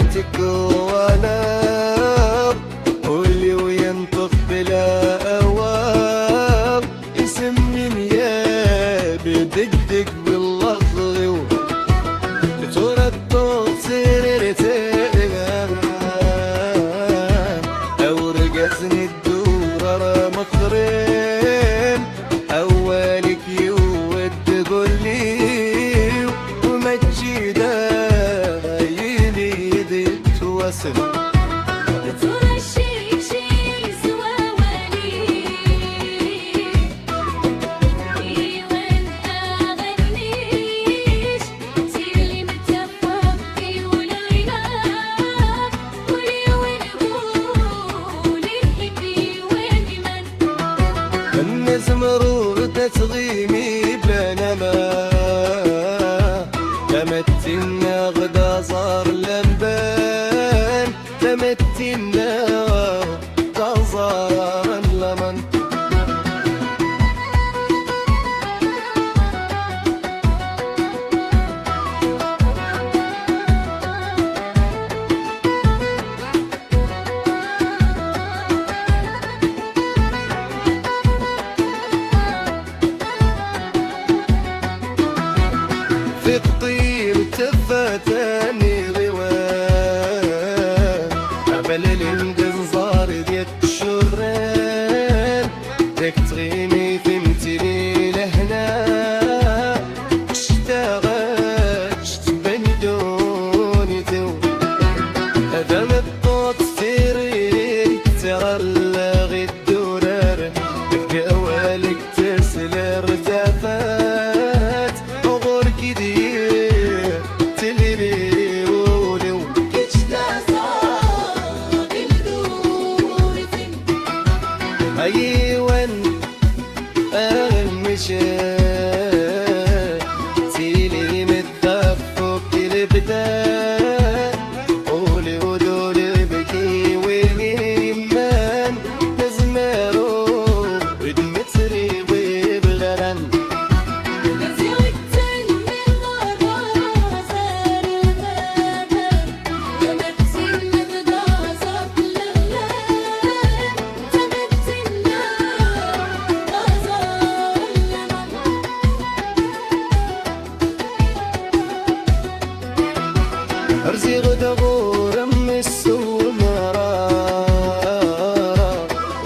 صورتك وانا قولي وينطق بلا اواب اسم من يا بدقدق باللطغ تردد سريرتين اورقتني الدور مخرين اولك يود قولي ومجيده يلي توسل النزمرود تغيمي بينما تمتنا غدا صار لمبان تمتنا غدا صار لمن في الطير تفتاني غوان قبل الانقنصار ديال الشران داك تغيمي فهمتيني لهنا اشتغلت بندوني تو هذا من الطوط سيري ترى لاغي الدولار قوالك تسلي ارتفات أيوان المشاة تيلي متدفق البداية قولي ودولي بكي ويمان نزمارو ودمتري وبغران أرزي غدا غورم السور مرارا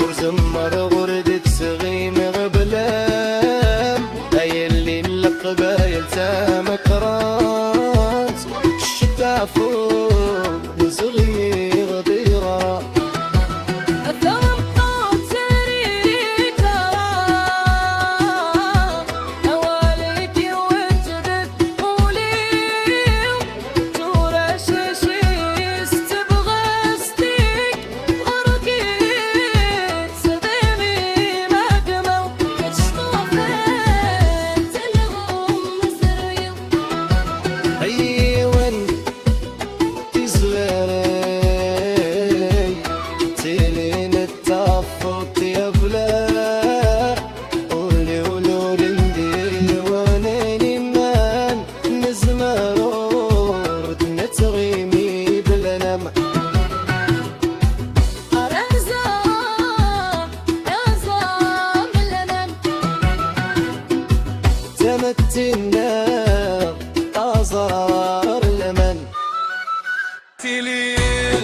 ورزمر غردت سغيم غبلام أي اللي القبايل تامك راس الشتا فوق وزغي غديرا أيوان تزغري تيلين التعفط يا بلا قولي ولولي ندير وانيني مان نزمرور نتغيمي بالنم تمتنا أزرار لمن تلي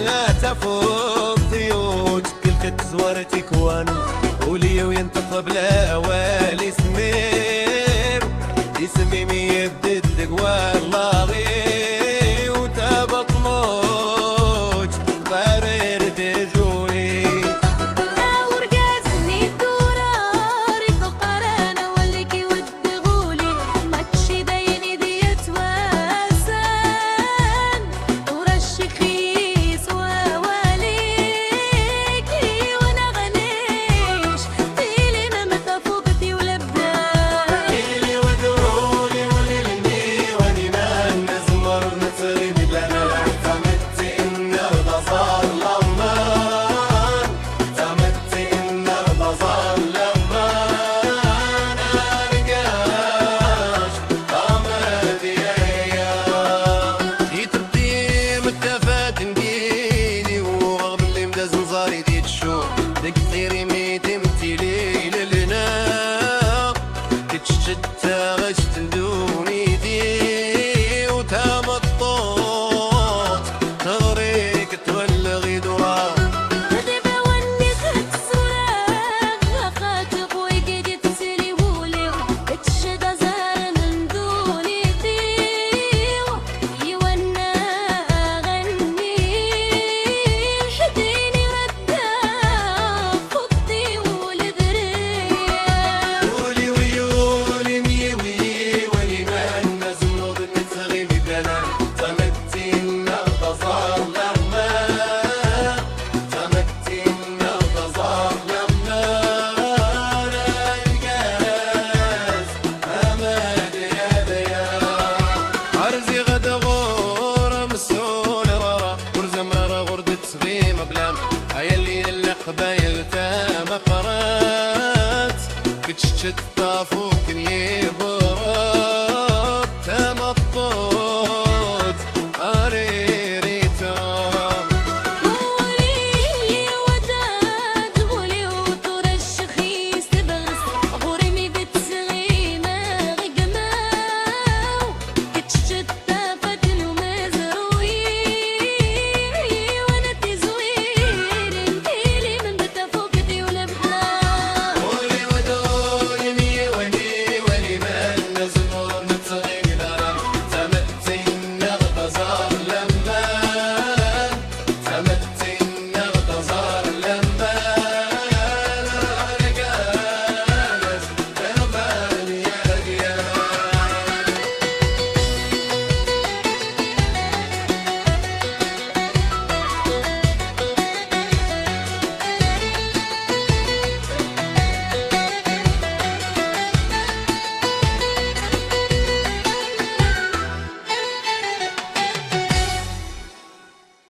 لا تفوق ضيوت كل زورتك وان قولي وينطق بلا أوالي اسمي ميبدد والله